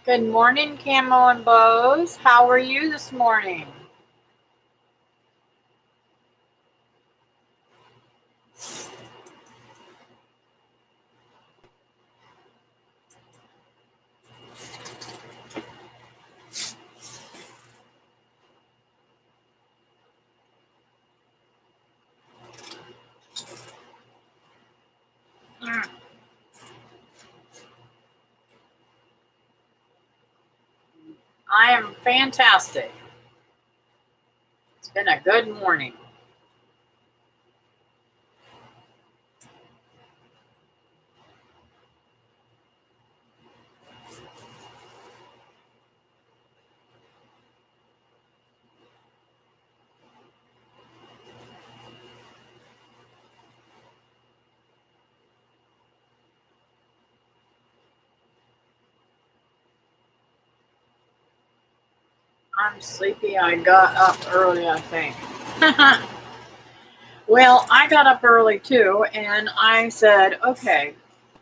Good morning, Camo and Bows. How are you this morning? I am fantastic. It's been a good morning. I'm sleepy. I got up early, I think. Well, I got up early too, and I said, okay,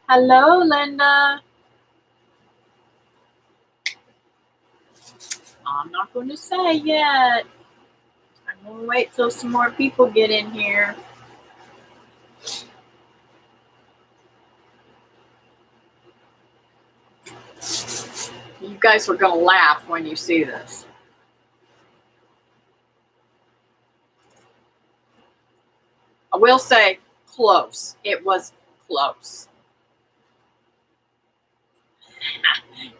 hello, Linda. I'm not going to say yet. I'm going to wait till some more people get in here. You guys are going to laugh when you see this. I will say close. It was close.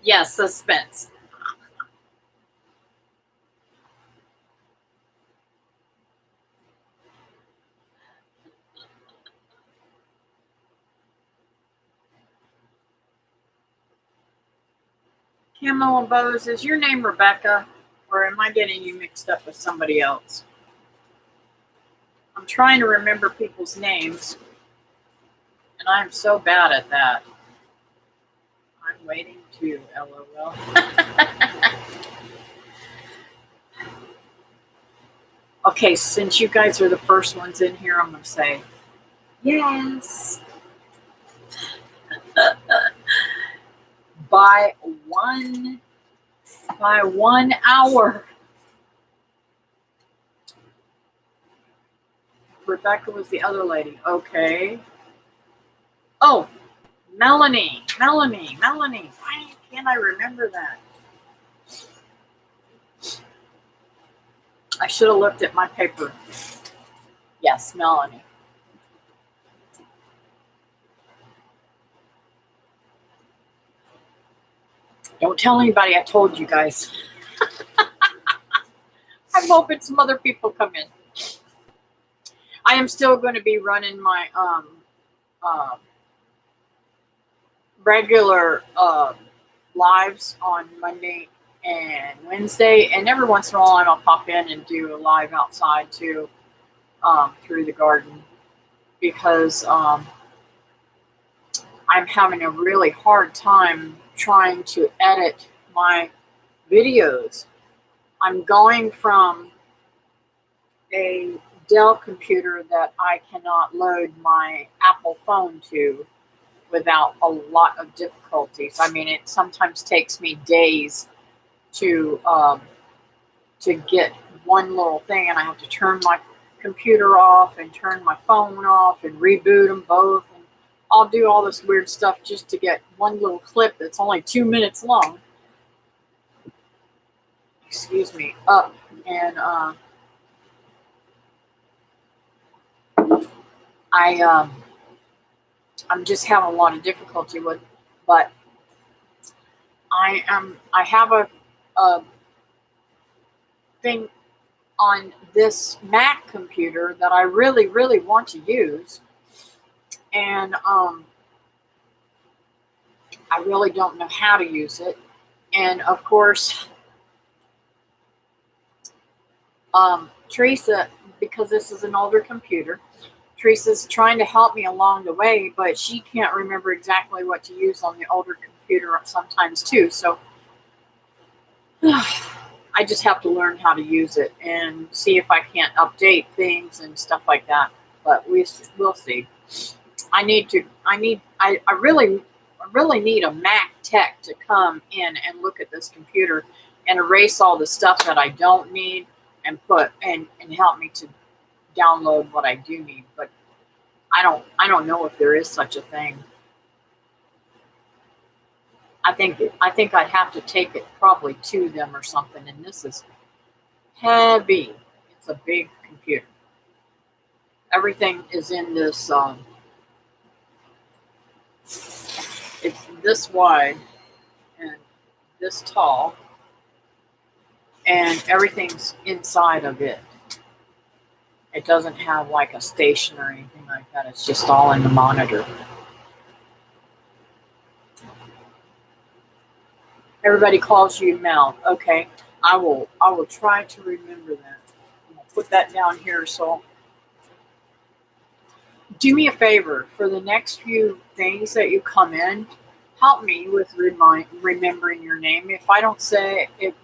Yes, suspense. Camo and Bows, is your name Rebecca? Or am I getting you mixed up with somebody else? I'm trying to remember people's names, and I'm so bad at that. I'm waiting to LOL. Okay, since you guys are the first ones in here, I'm going to say yes. by 1 hour. Rebecca was the other lady. Okay. Oh, Melanie. Why can't I remember that? I should have looked at my paper. Yes, Melanie. Don't tell anybody I told you guys. I'm hoping some other people come in. I am still going to be running my regular lives on Monday and Wednesday, and every once in a while I'll pop in and do a live outside too, through the garden, because I'm having a really hard time trying to edit my videos. I'm going from a Dell computer that I cannot load my Apple phone to without a lot of difficulties. I mean, it sometimes takes me days to get one little thing, and I have to turn my computer off and turn my phone off and reboot them both. And I'll do all this weird stuff just to get one little clip that's only 2 minutes long. Excuse me, up. And I'm just having a lot of difficulty with, but I have a thing on this Mac computer that I really, really want to use, and I really don't know how to use it. And of course, Teresa, because this is an older computer, Teresa's trying to help me along the way, but she can't remember exactly what to use on the older computer sometimes too. So I just have to learn how to use it and see if I can't update things and stuff like that. But we'll see. I really really need a Mac tech to come in and look at this computer and erase all the stuff that I don't need and put and help me to download what I do need. But I don't know if there is such a thing. I think I'd have to take it probably to them or something. And this is heavy. It's a big computer. Everything is in this. It's this wide and this tall, and everything's inside of it. It doesn't have like a station or anything like that. It's just all in the monitor. Everybody calls you Mel. Okay, I will try to remember that. I'll put that down here. So do me a favor for the next few things that you come in. Help me with remembering your name. If I don't say it,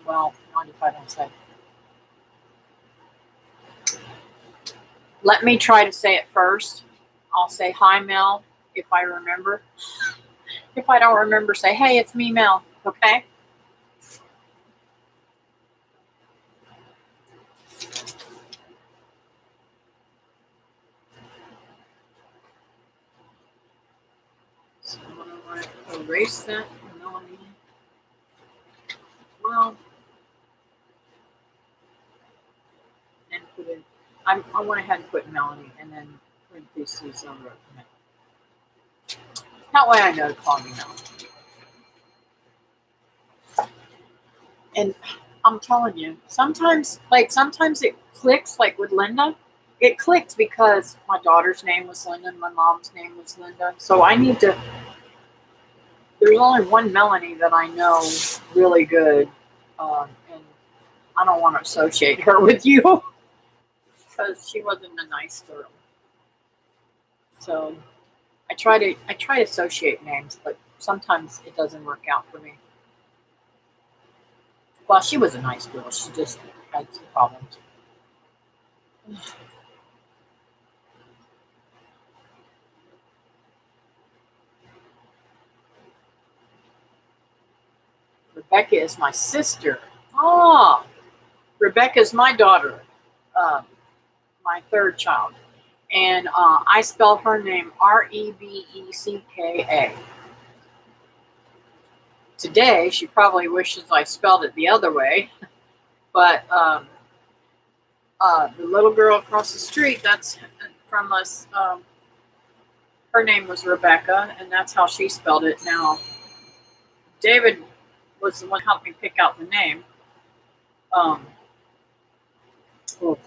well, not if I don't say it. Let me try to say it first. I'll say hi, Mel, if I remember. If I don't remember, say, hey, it's me, Mel. Okay? So I'm going to erase that, Melanie. Well, and put in. I went ahead and put Melanie and then parentheses over it. That way I know to call me Melanie. And I'm telling you, sometimes it clicks, like with Linda. It clicked because my daughter's name was Linda and my mom's name was Linda. So I need to, there's only one Melanie that I know really good. And I don't want to associate her with you because she wasn't a nice girl. So I try to associate names, but sometimes it doesn't work out for me. Well, she was a nice girl. She just had some problems. Rebecca is my sister. Ah, Rebecca is my daughter, my third child. And I spell her name Rebecca. Today, she probably wishes I spelled it the other way. But the little girl across the street, that's from us, her name was Rebecca, and that's how she spelled it. Now, David was the one who helped me pick out the name. Well,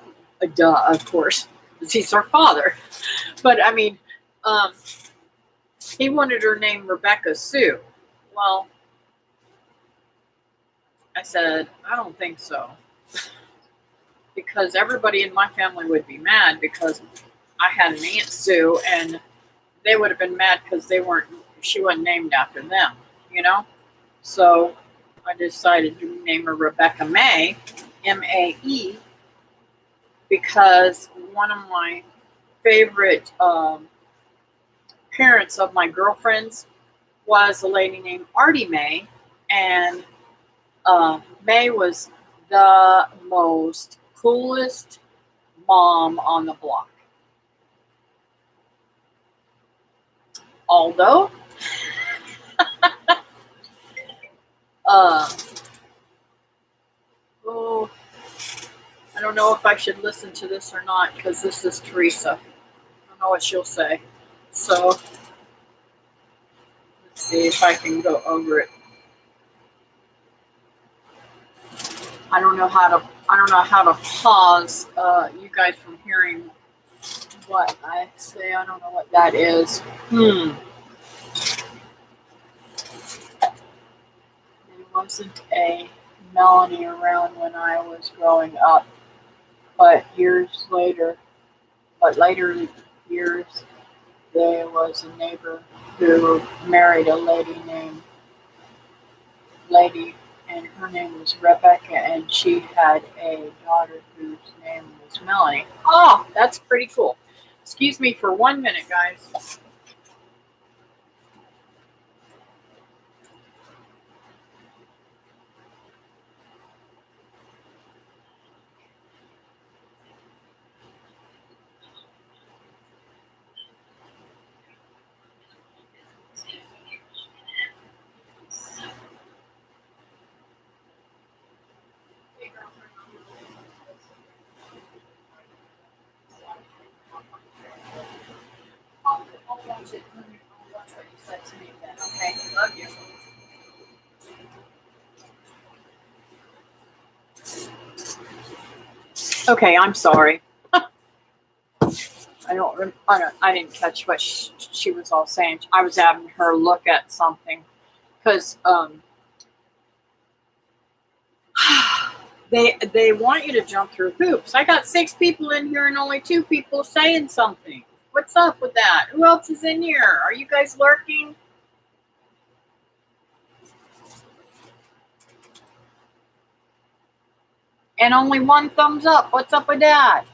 duh, of course, because he's our father. But I mean, he wanted her name Rebecca Sue. Well, I said, I don't think so. Because everybody in my family would be mad because I had an Aunt Sue, and they would have been mad because she wasn't named after them, you know? So I decided to name her Rebecca Mae, M-A-E, because one of my favorite parents of my girlfriends was a lady named Artie Mae, and Mae was the most coolest mom on the block. Although, oh, I don't know if I should listen to this or not because this is Teresa. I don't know what she'll say. So let's see if I can go over it. I don't know how to pause you guys from hearing what I say. I don't know what that is. There wasn't a Melanie around when I was growing up, but later years, there was a neighbor who married a lady, and her name was Rebecca, and she had a daughter whose name was Melanie. Oh, that's pretty cool. Excuse me for 1 minute, guys. watch it. I'll watch what you said to me then. Okay, love you. Okay, I'm sorry. I didn't catch what she was all saying. I was having her look at something because they want you to jump through hoops. I got 6 people in here and only 2 people saying something. What's up with that? Who else is in here? Are you guys lurking? And only 1 thumbs up. What's up with that?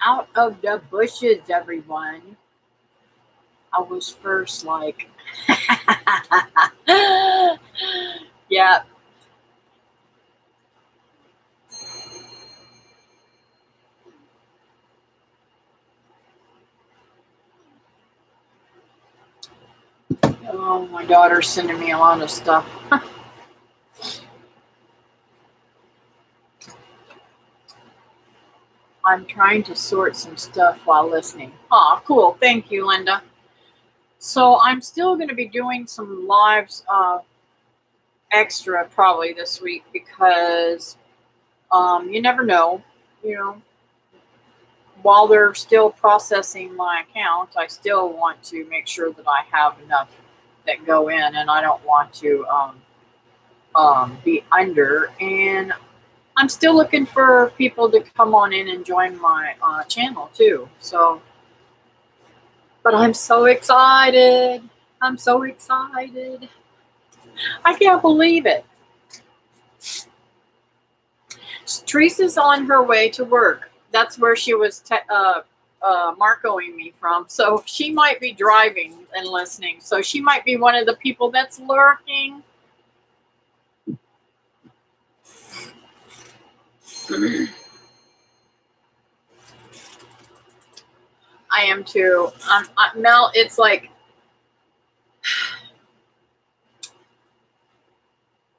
Out of the bushes, everyone. I was first like, yeah. Oh, my daughter's sending me a lot of stuff. I'm trying to sort some stuff while listening. Oh, cool. Thank you, Linda. So I'm still going to be doing some lives extra probably this week because you never know. While they're still processing my account, I still want to make sure that I have enough that go in, and I don't want to be under. And I'm still looking for people to come on in and join my channel too. So, but I'm so excited. I'm so excited. I can't believe it. Teresa's on her way to work. That's where she was Marcoing me from. So she might be driving and listening. So she might be one of the people that's lurking. I am too. Mel, it's like,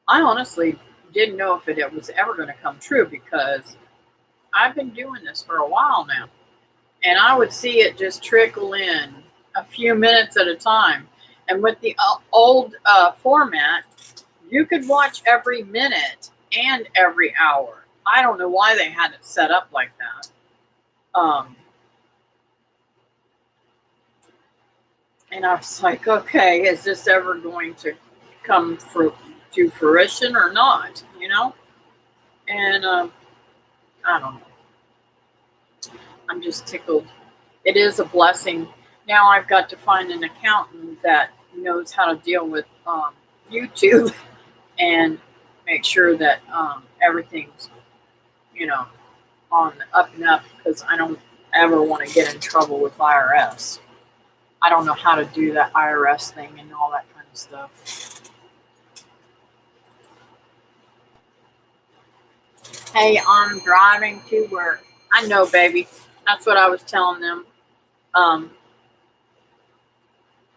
I honestly didn't know if it was ever going to come true because I've been doing this for a while now. And I would see it just trickle in a few minutes at a time. And with the old format, you could watch every minute and every hour. I don't know why they had it set up like that. And I was like, okay, is this ever going to come to fruition or not? And I don't know. I'm just tickled. It is a blessing. Now I've got to find an accountant that knows how to deal with YouTube and make sure that everything's, on the up and up, because I don't ever want to get in trouble with IRS. I don't know how to do that IRS thing and all that kind of stuff. Hey, I'm driving to work. I know, baby. That's what I was telling them.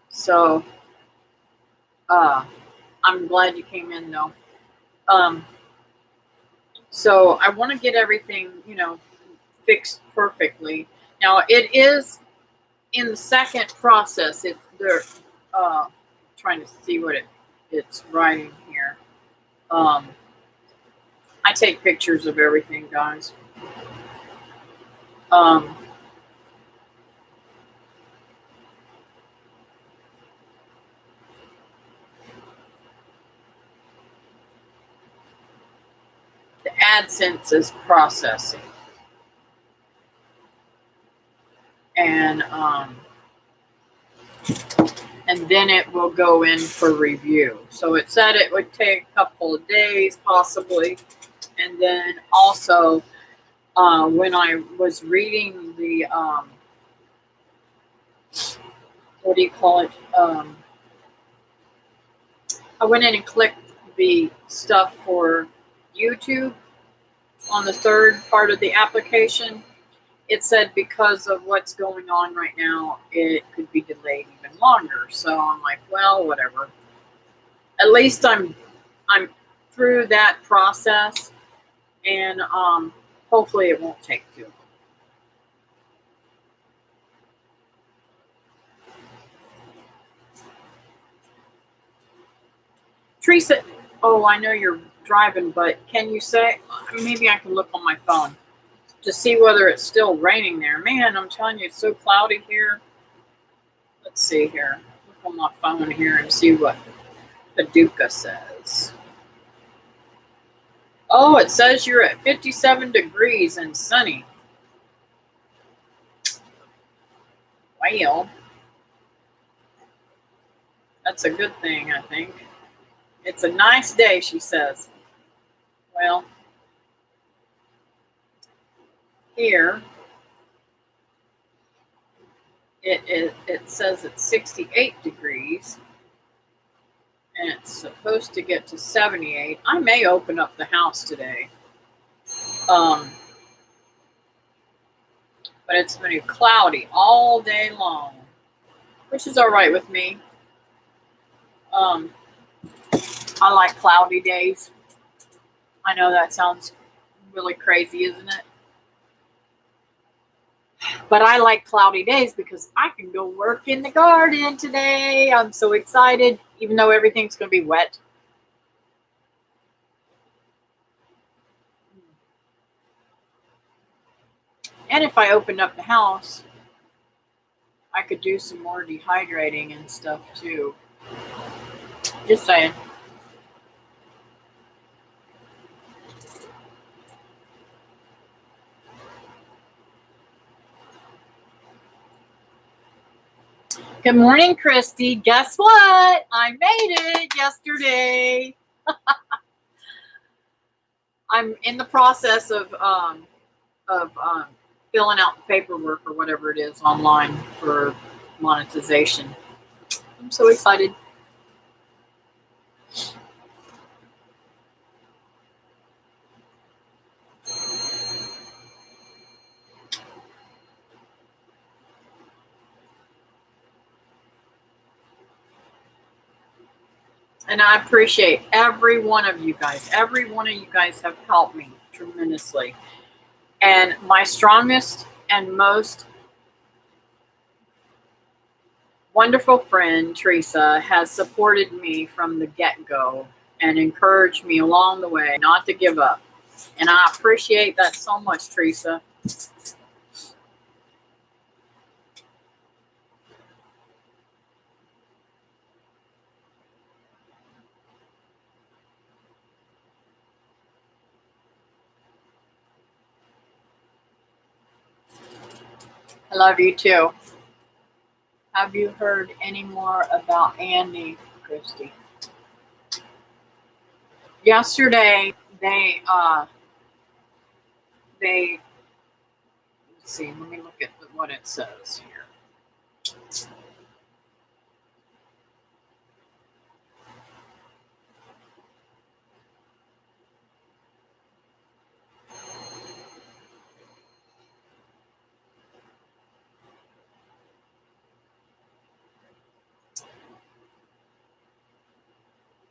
So I'm glad you came in, though. So I want to get everything, fixed perfectly. Now, it is in the second process. They're trying to see what it's writing here. I take pictures of everything, guys. The AdSense is processing. And then it will go in for review. So it said it would take a couple of days, possibly. And then also, when I was reading the, what do you call it? I went in and clicked be stuff for YouTube on the third part of the application. It said because of what's going on right now, it could be delayed even longer. So I'm like, well, whatever. At least I'm through that process, and hopefully it won't take too long. Teresa, oh, I know you're driving, but can you say, maybe I can look on my phone to see whether it's still raining there. Man, I'm telling you, it's so cloudy here. Let's see here. Look on my phone here and see what Paducah says. Oh, it says you're at 57 degrees and sunny. Well, that's a good thing, I think. It's a nice day, she says. Well, here it says it's 68 degrees and it's supposed to get to 78. I may open up the house today. But it's been cloudy all day long, which is all right with me. I like cloudy days. I know that sounds really crazy, isn't it? But I like cloudy days because I can go work in the garden today. I'm so excited, even though everything's going to be wet. And if I opened up the house, I could do some more dehydrating and stuff too. Just saying. Good morning, Christy. Guess what? I made it yesterday. I'm in the process of filling out the paperwork or whatever it is online for monetization. I'm so excited. And I appreciate every one of you guys. Every one of you guys have helped me tremendously. And my strongest and most wonderful friend, Teresa, has supported me from the get-go and encouraged me along the way not to give up. And I appreciate that so much, Teresa. I love you too. Have you heard any more about Andy, Christy? Yesterday, they let's see, let me look at what it says here.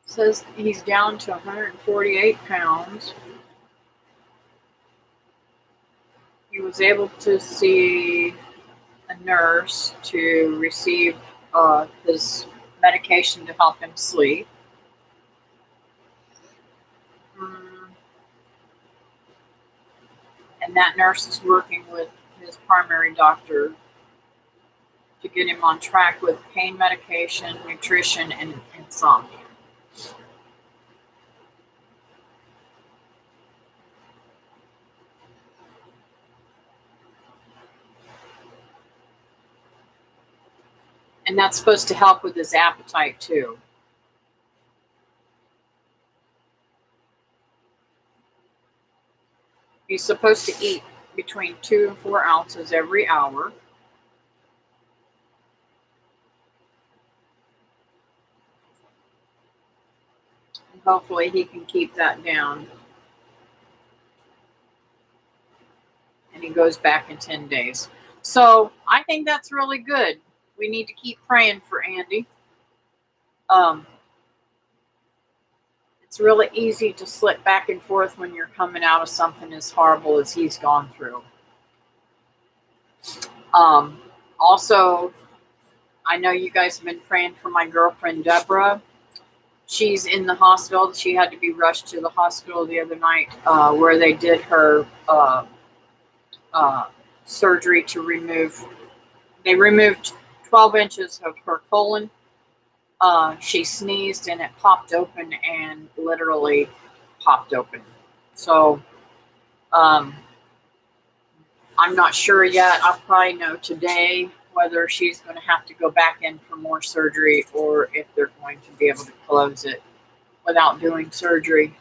It says he's down to 148 pounds. He was able to see a nurse to receive his medication to help him sleep. And that nurse is working with his primary doctor to get him on track with pain medication, nutrition, and insomnia. And that's supposed to help with his appetite too. He's supposed to eat between 2 and 4 ounces every hour. hopefully he can keep that down. And he goes back in 10 days. So I think that's really good. We need to keep praying for Andy. It's really easy to slip back and forth when you're coming out of something as horrible as he's gone through. Also, I know you guys have been praying for my girlfriend, Deborah. She's in the hospital. She had to be rushed to the hospital the other night where they did her surgery to remove, they removed 12 inches of her colon. She sneezed and it popped open and literally popped open. So I'm not sure yet. I'll probably know today whether she's going to have to go back in for more surgery or if they're going to be able to close it without doing surgery.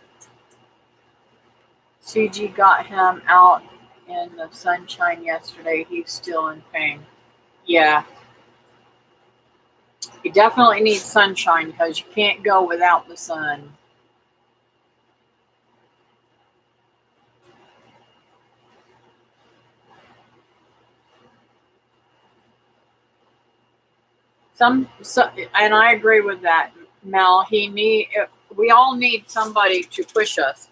CG got him out in the sunshine yesterday. He's still in pain. Yeah. You definitely need sunshine because you can't go without the sun. And I agree with that, Mel. We all need somebody to push us.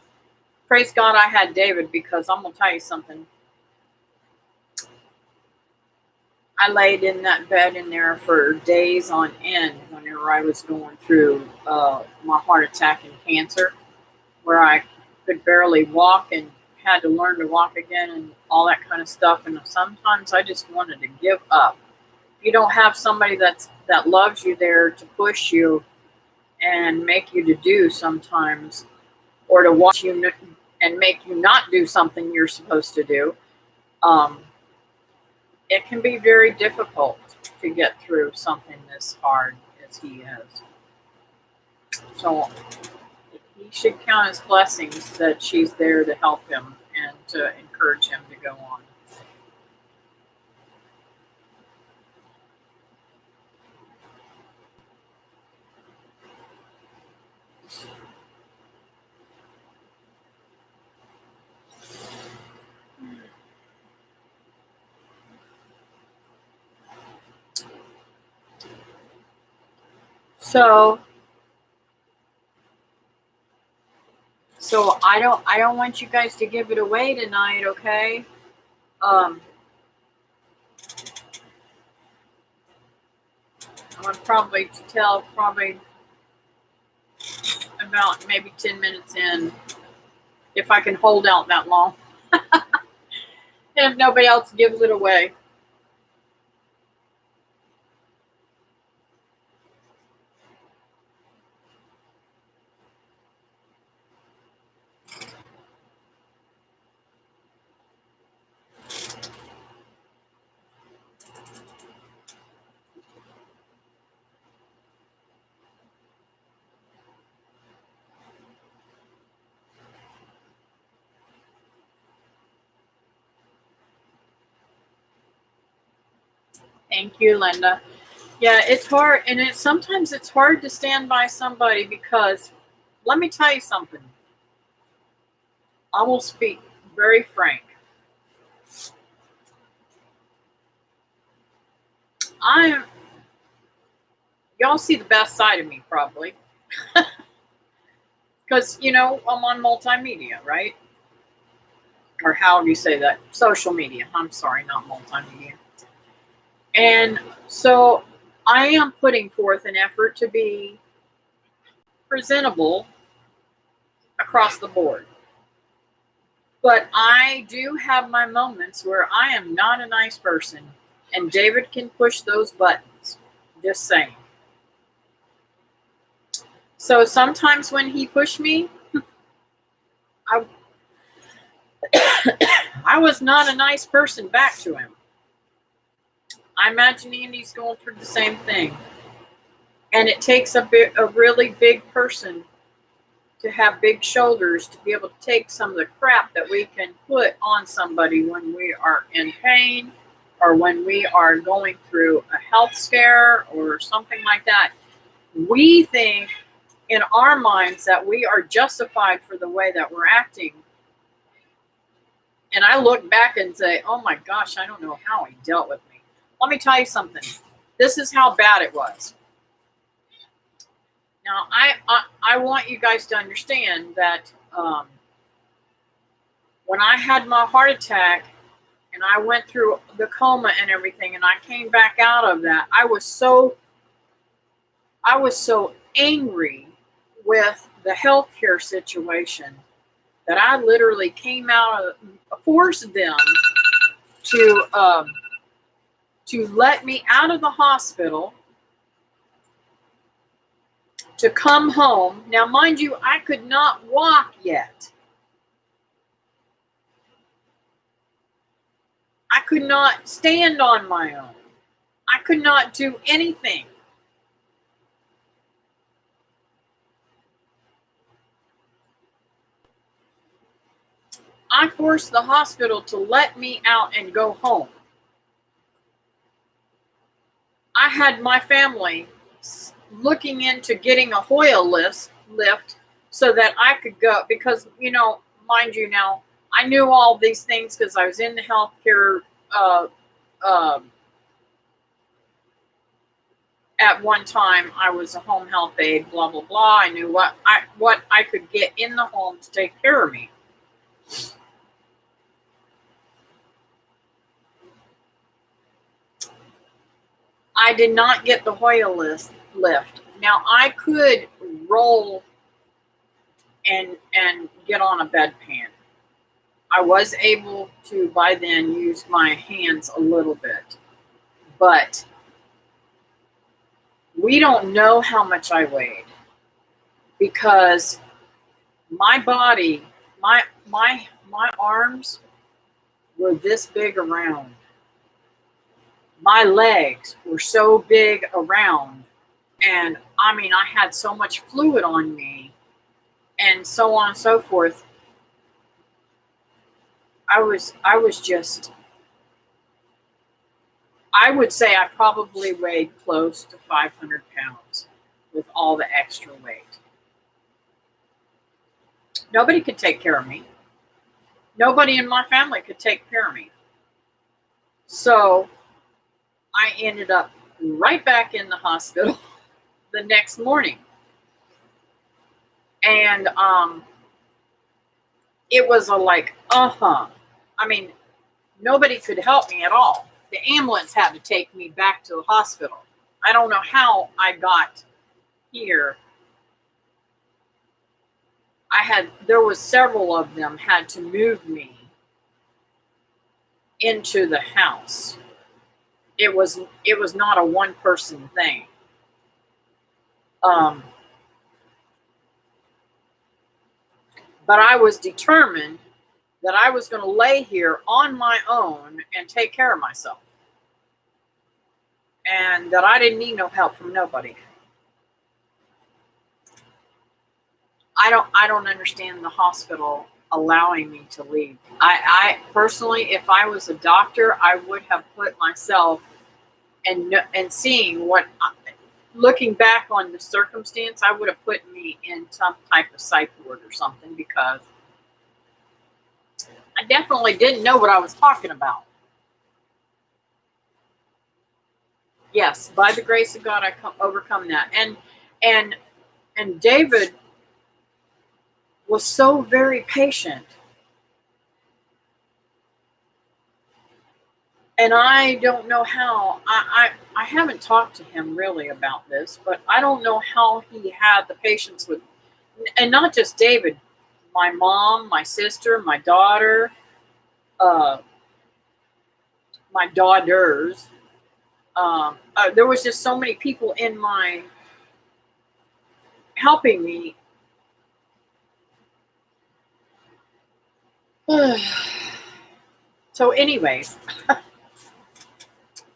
Praise God I had David, because I'm going to tell you something. I laid in that bed in there for days on end whenever I was going through my heart attack and cancer, where I could barely walk and had to learn to walk again and all that kind of stuff. And sometimes I just wanted to give up. If you don't have somebody that loves you there to push you and make you to do sometimes, or to watch you and make you not do something you're supposed to do, it can be very difficult to get through something as hard as he is. So he should count his blessings that she's there to help him and to encourage him to go on. So I don't want you guys to give it away tonight, okay? I'm gonna probably tell about maybe 10 minutes in, if I can hold out that long. And if nobody else gives it away. Thank you, Linda. Yeah, it's hard, and sometimes it's hard to stand by somebody, because let me tell you something. I will speak very frank. Y'all see the best side of me probably, because I'm on multimedia, right? Or how do you say that? Social media. I'm sorry, not multimedia. And so I am putting forth an effort to be presentable across the board. But I do have my moments where I am not a nice person, and David can push those buttons. Just saying. So sometimes when he pushed me, I was not a nice person back to him. I imagine Andy's going through the same thing. And it takes a really big person to have big shoulders to be able to take some of the crap that we can put on somebody when we are in pain, or when we are going through a health scare or something like that. We think in our minds that we are justified for the way that we're acting. And I look back and say, oh my gosh, I don't know how he dealt with me. Let me tell you something. This is how bad it was. Now, I want you guys to understand that when I had my heart attack and I went through the coma and everything, and I came back out of that, I was so angry with the healthcare situation that I literally came out of, forced them to let me out of the hospital, to come home. Now, mind you, I could not walk yet. I could not stand on my own. I could not do anything. I forced the hospital to let me out and go home. I had my family looking into getting a Hoyle lift so that I could go, because, you know, mind you, now I knew all these things because I was in the healthcare at one time. I was a home health aide, blah blah blah. I knew what I could get in the home to take care of me. I did not get the Hoyle lift. Now I could roll and get on a bedpan. I was able to by then use my hands a little bit, but we don't know how much I weighed, because my body, my arms were this big around. My legs were so big around, and I mean, I had so much fluid on me, and so on and so forth. I was just, I would say I probably weighed close to 500 pounds with all the extra weight. Nobody could take care of me. Nobody in my family could take care of me. So I ended up right back in the hospital the next morning. And it was I mean, nobody could help me at all. The ambulance had to take me back to the hospital. I don't know how I got here. There was several of them had to move me into the house. It was not a one person thing. But I was determined that I was going to lay here on my own and take care of myself, and that I didn't need no help from nobody. I don't understand the hospital allowing me to leave. I personally, if I was a doctor, I would have put myself and seeing what, looking back on the circumstance, I would have put me in some type of psych ward or something, because I definitely didn't know what I was talking about. Yes, by the grace of God, I overcome that. And David was so very patient. And I don't know how, I haven't talked to him really about this, but I don't know how he had the patience with, and not just David, my mom, my sister, my daughter, my daughters. There was just so many people in my, helping me. So anyways,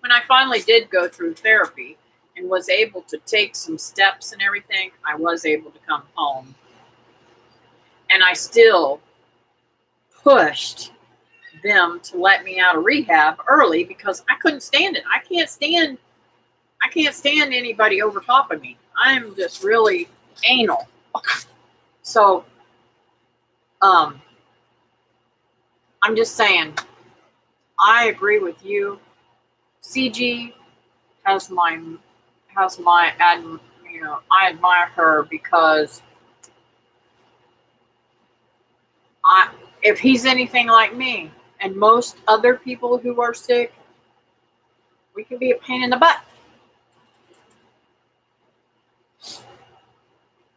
when I finally did go through therapy and was able to take some steps and everything, I was able to come home. And I still pushed them to let me out of rehab early, because I couldn't stand it. I can't stand anybody over top of me. I'm just really anal. So, I'm just saying, I agree with you. CG has my I admire her because if he's anything like me and most other people who are sick, we can be a pain in the butt.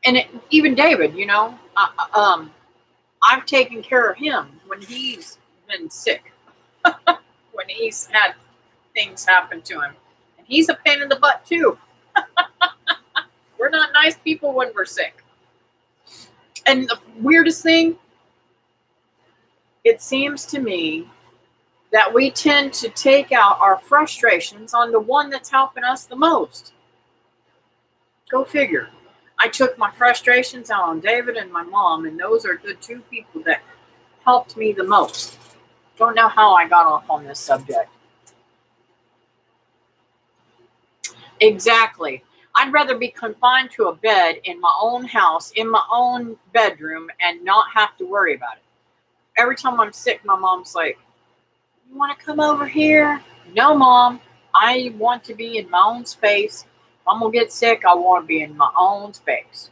And even David, I've taken care of him when he's been sick, when he's had things happen to him. And he's a pain in the butt too. We're not nice people when we're sick. And the weirdest thing, it seems to me that we tend to take out our frustrations on the one that's helping us the most. Go figure. I took my frustrations out on David and my mom, and those are the two people that helped me the most. Don't know how I got off on this subject. Exactly. I'd rather be confined to a bed in my own house, in my own bedroom, and not have to worry about it. Every time I'm sick, my mom's like, "You want to come over here?" No, Mom. I want to be in my own space. If I'm going to get sick, I want to be in my own space.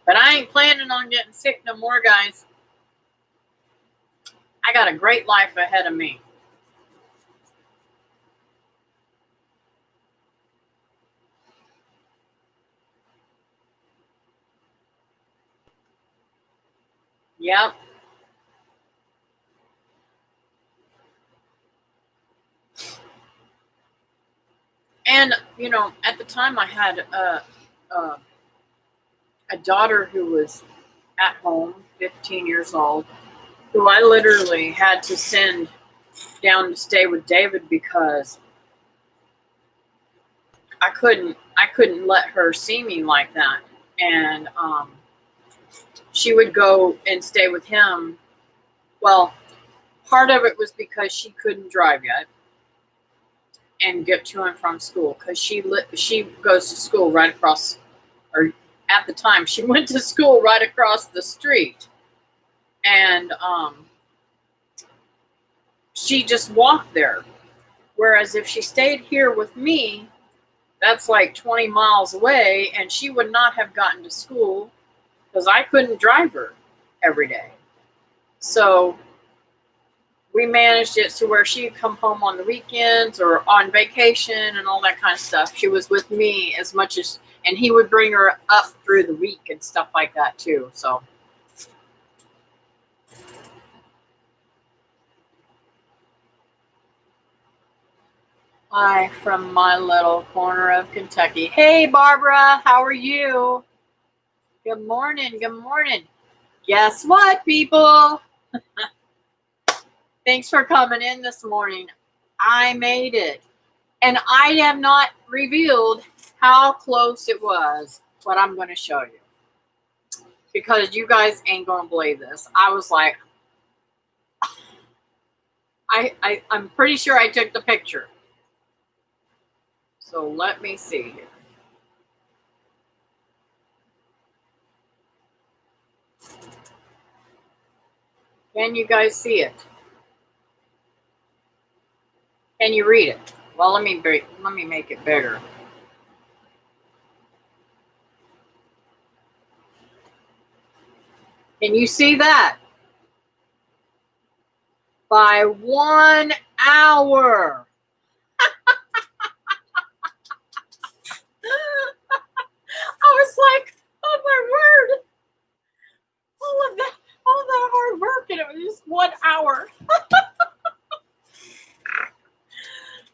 But I ain't planning on getting sick no more, guys. I got a great life ahead of me. Yep. And, at the time I had a daughter who was at home, 15 years old, who I literally had to send down to stay with David because I couldn't let her see me like that. And she would go and stay with him. Well, part of it was because she couldn't drive yet and get to and from school because she goes to school right across, or at the time she went to school right across the street, and she just walked there. Whereas if she stayed here with me, that's like 20 miles away, and she would not have gotten to school because I couldn't drive her every day. So we managed it to where she'd come home on the weekends or on vacation and all that kind of stuff. She was with me as much as, and he would bring her up through the week and stuff like that too. So. Hi from my little corner of Kentucky. Hey, Barbara, how are you? Good morning. Good morning. Guess what, people? Thanks for coming in this morning. I made it. And I have not revealed how close it was, but I'm going to show you. Because you guys ain't going to believe this. I was like, I'm pretty sure I took the picture. So let me see here. Can you guys see it? Can you read it? Well, let me make it bigger. Can you see that? By 1 hour. I was like, oh my word. All that hard work, and it was just 1 hour.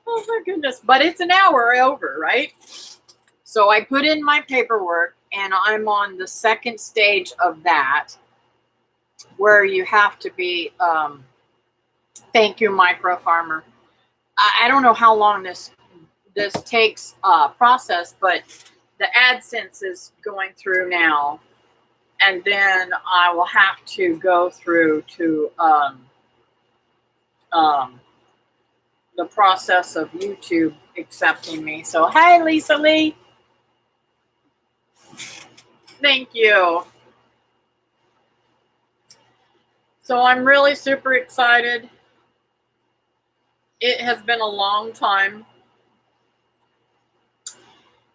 Oh my goodness. But it's an hour over, right? So I put in my paperwork, and I'm on the second stage of that, where you have to be, thank you, Micro Farmer. I don't know how long this takes process, but the AdSense is going through now, and then I will have to go through to the process of YouTube accepting me. So, hey, Lisa Lee. Thank you. So I'm really super excited. It has been a long time.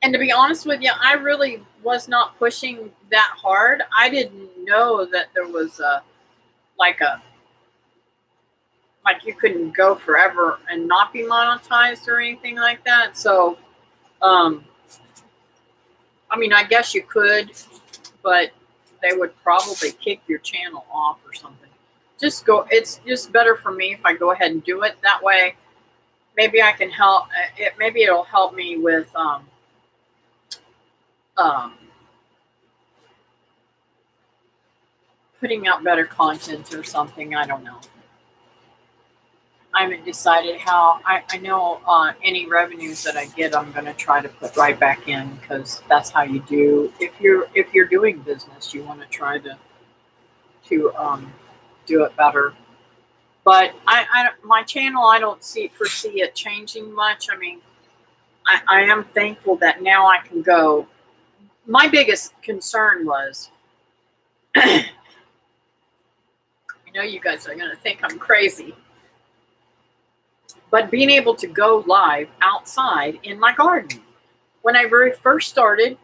And to be honest with you, I really was not pushing that hard. I didn't know that there was like you couldn't go forever and not be monetized or anything like that. So, I mean, I guess you could, but they would probably kick your channel off or something. It's just better for me if I go ahead and do it that way. Maybe I can help. Maybe it'll help me with putting out better content or something. I don't know. I haven't decided how. I know any revenues that I get, I'm going to try to put right back in, because that's how you do. If you're doing business, you want to try to do it better. But my channel, I don't foresee it changing much. I mean, I am thankful that now I can go. My biggest concern was, I know you guys are going to think I'm crazy, but being able to go live outside in my garden. When I very first started,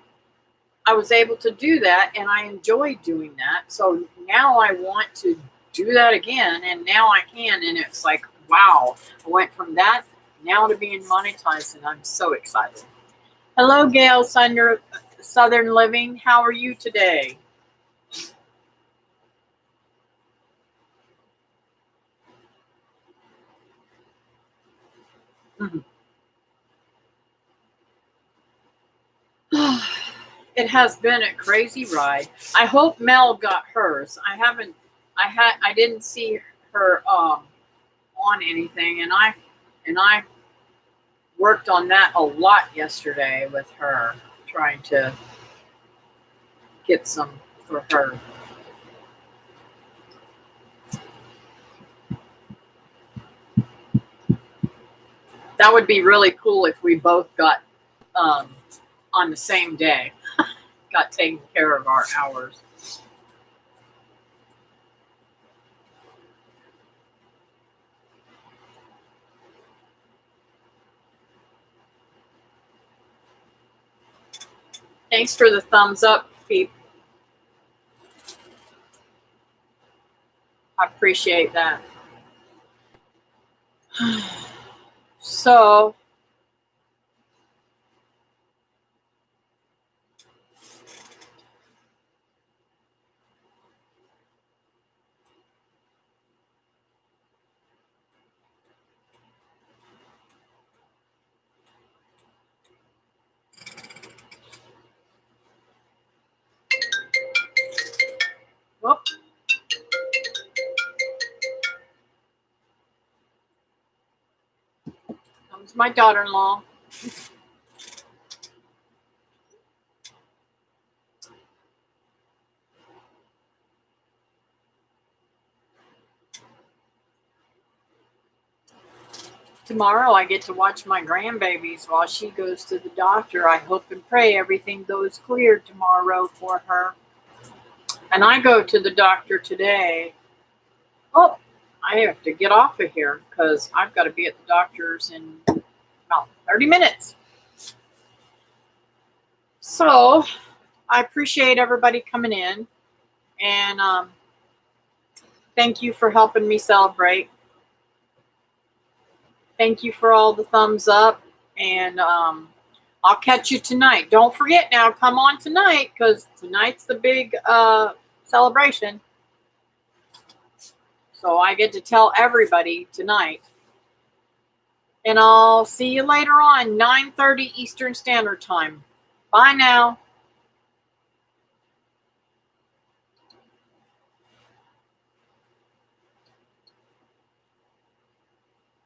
I was able to do that, and I enjoyed doing that. So now I want to do that again, and now I can, and it's like, wow, I went from that now to being monetized, and I'm so excited. Hello, Gail Southern Living. How are you today? It has been a crazy ride. I hope Mel got hers. I didn't see her on anything, and I worked on that a lot yesterday with her, trying to get some for her. That would be really cool if we both got on the same day, got taken care of our hours. Thanks for the thumbs up, people. I appreciate that. So, whoop. That was my daughter-in-law. Tomorrow I get to watch my grandbabies while she goes to the doctor. I hope and pray everything goes clear tomorrow for her. And I go to the doctor today. Oh, I have to get off of here because I've got to be at the doctor's in about 30 minutes. So I appreciate everybody coming in, and thank you for helping me celebrate. Thank you for all the thumbs up, and I'll catch you tonight. Don't forget now, come on tonight, because tonight's the big celebration. So I get to tell everybody tonight. And I'll see you later on, 9:30 Eastern Standard Time. Bye now.